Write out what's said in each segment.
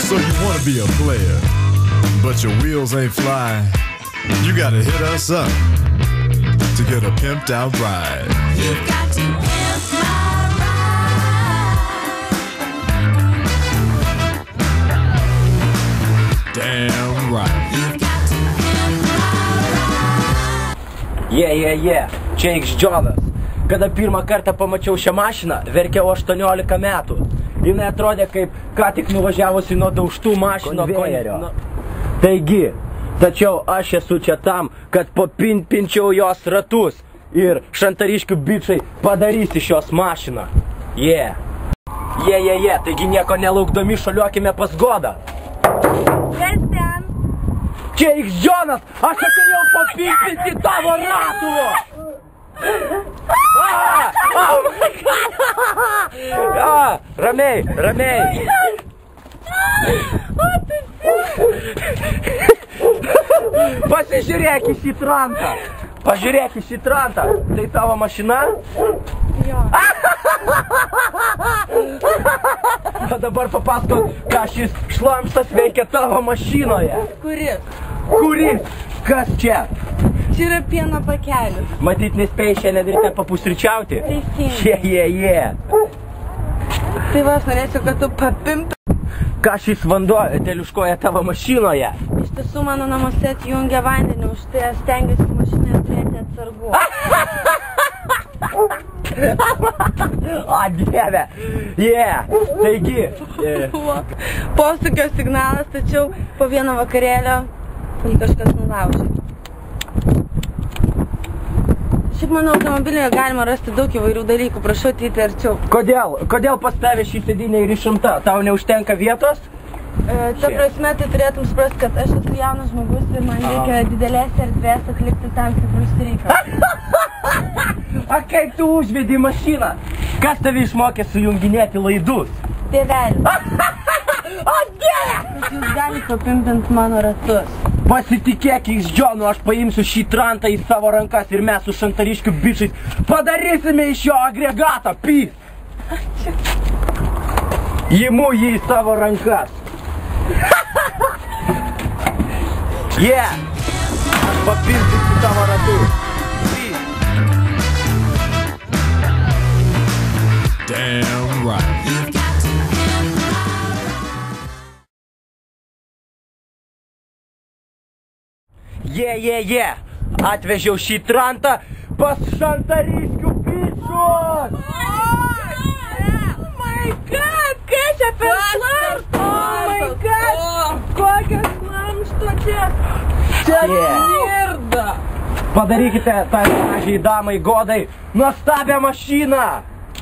So you want to be a player, but your wheels ain't flying. You gotta hit us up to get a pimped out ride. You've got to pimp my ride. Damn right. You've got to pimp my ride. Yeah. Čia X Jonas. Kada pirmą kartą pamačiau šią mašiną, verkiau 18 metų. Jinai atrodė kaip ką tik nuvažiavusi nuo daužtų mašino konvejerio. Taigi, tačiau aš esu čia tam, kad papinčiau jos ratus ir šantariškių bičai padarys iš jos mašiną. Yeah. Taigi nieko nelaukdami šaliuokime pas Godą. Kas ten? Čia X Jonas, aš atėjau papinti tavo ratų. Oh my God! Ramiai. Pasižiūrėk į šį trantą. Tai tavo mašina? Jo. O dabar papasakok, ką šis šlamštas veikia tavo mašinoje. Kuris? Kas čia? Čia yra pieno pakelis. Matyt, nespėjai šiandien ryte papusryčiauti? Teisingai. Yeah. Tai va, aš norėčiau, kad tu papimpi. Ką šis vanduo teliuškoja tavo mašinoje? Iš tiesų, mano namuose atjungia vandenį, už tai aš stengiuosi mašinoje turėti atsargų. O, Dieve. Yeah. Taigi. Posūkio signalas, tačiau po vieno vakarėlio kažkas nulaužė. Šiaip mano automobilyje galima rasti daug įvairių dalykų, prašau ateiti arčiau. Kodėl pas tave šį sėdynę ir išimta? Tau neužtenka vietos? Ta prasme, tai turėtum suprasti, kad aš esu jaunas žmogus ir man reikia didelės erdvės atlikti tam tikrus reikalus. A kaip tu užvedi mašiną? Kas tave išmokė sujunginėti laidus? Tėvelis. O, Dieve! Jūs galite papimpinti mano ratus. Pasitikėk X Jonu, aš paimsiu šį trantą į savo rankas ir mes su šantariškių bičais padarysime iš jo agregatą, pys! Imu jį į savo rankas. Yeah! Aš papildysiu tavo ratus. Damn right. You've got to pimp my ride. Yeah. Atvežiau šį trantą pas šantariškių bičus. Oh my God, kas čia per šlamštą? Oh my God, kokią šlamštą čia. Čia nirda. Padarykite tą gražiai damai Godai nuostabią mašiną.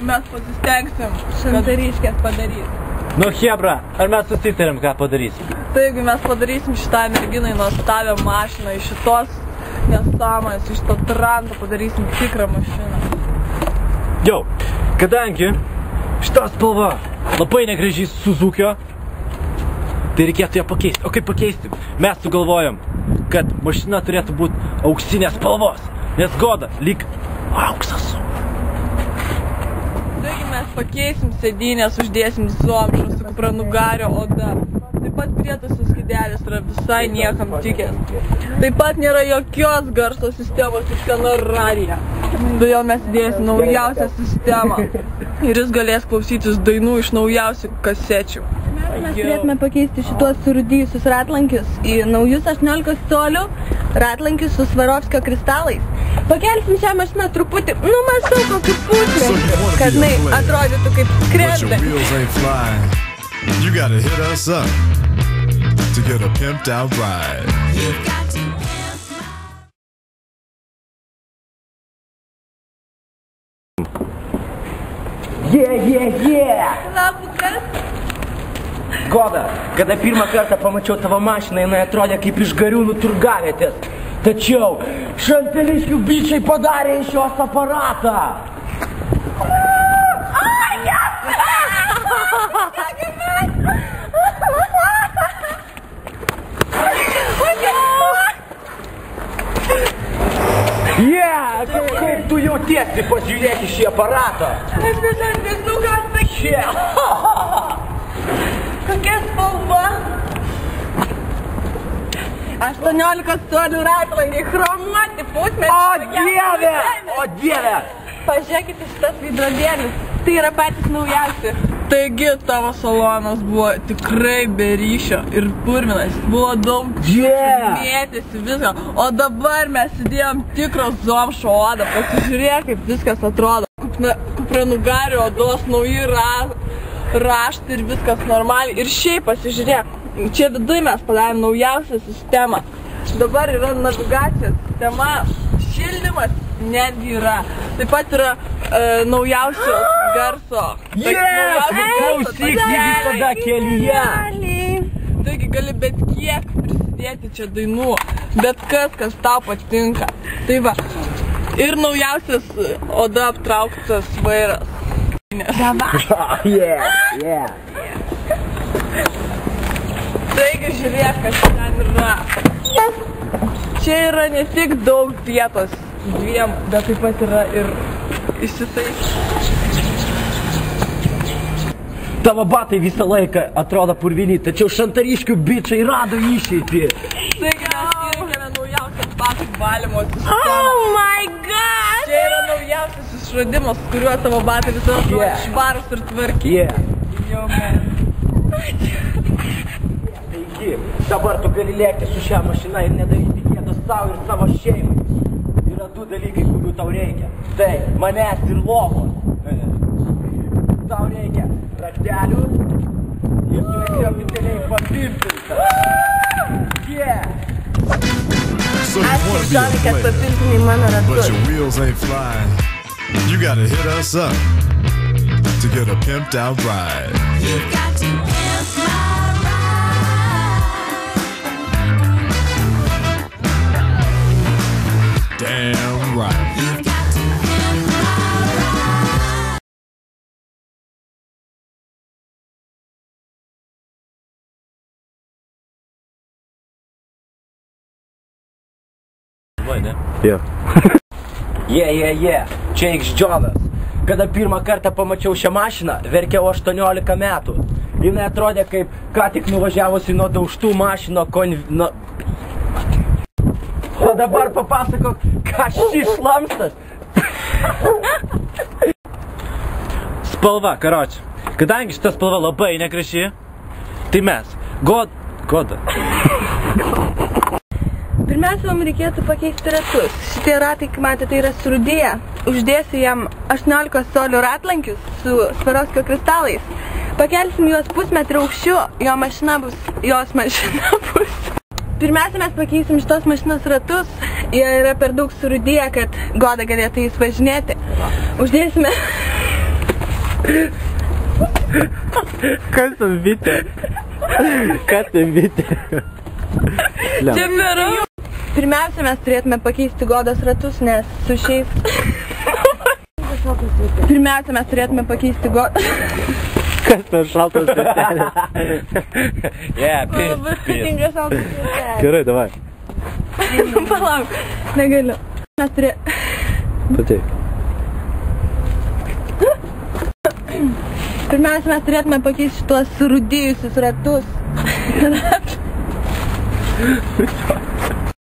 Mes pasistengsim šantariškės padaryti. Nu, Hebra, ar mes susitarėm, ką padarysim? Taigi mes padarysim šitą merginai nuostabią mašiną, iš šitos nesąmonės, iš to tranto padarysim tikrą mašiną. Jau, kadangi šita spalva labai negražiai Suzukio, tai reikėtų ją pakeisti. O kaip pakeisti? Mes sugalvojom, kad mašina turėtų būti auksinės spalvos, nes Goda lyg auksas. Taigi mes pakeisim sėdynės, uždėsim zomšą su kupranugario oda. Taip pat prietaisų skydelis yra visai niekam tikęs. Taip pat nėra jokios garso sistemos iš Kanal radiją. Todėl mes įdėsim naujausią sistemą. Ir jis galės klausytis dainų iš naujausių kasečių. Mes turėtume pakeisti šituos surūdijusius ratlankius į naujus 18 colių ratlankius su Svarovskio kristalais. Pakelsim šią mašiną truputį, maždaug kokį pusę, kad atrodytų kaip But your skrenda. wheels ain't flying. You gotta hit us up to get a pimped out ride. You've got to pimp my Yeah. Labas, kas? Goda, kada pirmą kartą pamačiau tavo mašiną, jinai atrodė kaip iš Gariūnų turgavietės. Tačiau šantariškių bičai padarė iš jos aparatą. Yeah, kaip tu jautiesi, pažiūrėk į šį aparatą. Aš nežinau, ką sakyti. Kokia spalva? 18 colių ratlankiai chromuoti pusmetį. O dieve! Pažiūrėkite šitas veidrodėlis. Tai yra patys naujausi. Taigi tavo salonas buvo tikrai be ryšio ir purvinas. Buvo daug mėtėsi viską. O dabar mes įdėjom tikro zomšo odą. Pasižiūrėk, kaip viskas atrodo. Kupranugario odos, nauji raštai ir viskas normaliai. Ir šiaip pasižiūrėk. Čia viduj mes padarėm naujausią sistemą. Dabar yra navigacijos sistema, šildymas netgi yra. Taip pat yra naujausio garso. Klausyk jį visada kelyje. Taigi gali bet kiek prisidėti čia dainų, bet kas tau patinka. Tai va, ir naujausias oda aptrauktas vairas. Taigi žiūrėk, kas ten yra. Čia yra ne tik daug vietos dviem, bet taip pat yra ir išsitaisęs. Tavo batai visą laiką atrodo purvini, tačiau šantariškių bičiai rado išeitį. Taigi mes įrengėme naujausią batų valymo sistemą. Oh my god! Čia yra naujausias išradimas, kuriuo tavo batai visą atrodo švarus ir tvarkingi. Taigi, dabar tu gali lėkti su šią mašiną ir nedaryti gėdos savo ir savo šeimai. Yra du dalykai, kurių tau reikia. Tai manęs ir lovos. Tau reikia raktelių ir tu esi oficialiai papimpintas. So you wanna be a player, but your wheels ain't flying. You gotta hit us up to get a pimped out ride. You've got to pimp my ride. Damn right. You've got to pimp my ride. Čia X-Jonas. Kada pirmą kartą pamačiau šią mašiną, verkiau 18 metų. Jis atrodė kaip ką tik nuvažiavusi nuo daužtų mašino O dabar papasakok, ką šis šlamštas. Spalva, karoči. Kadangi šita spalva labai negraži, tai mes Goda. Pirmiausia, mums reikėtų pakeisti ratus. Šitie ratai, kaip matėte, tai yra surudėję. Uždėsiu jam 18 colių ratlankius su Swarovskio kristalais. Pakelsim juos pusmetrį aukščiu, jos mašina bus. Pirmiausia, mes pakeisim šitos mašinos ratus. Jie yra per daug surudėję, kad Goda galėtų jais važinėti. Uždėsime... Kas ten bitė? Čia mėra. Pirmiausia, mes turėtume pakeisti Godos ratus, nes su šiais... Pirmiausia, mes turėtume pakeisti Godos... Kas ten šaltas vietelės? Labai patinka šaltas vietelės. Gerai, davai. Palauk, negaliu. Mes turėtume... Pateik. Pirmiausia, mes turėtume pakeisti šitos surudėjusius ratus.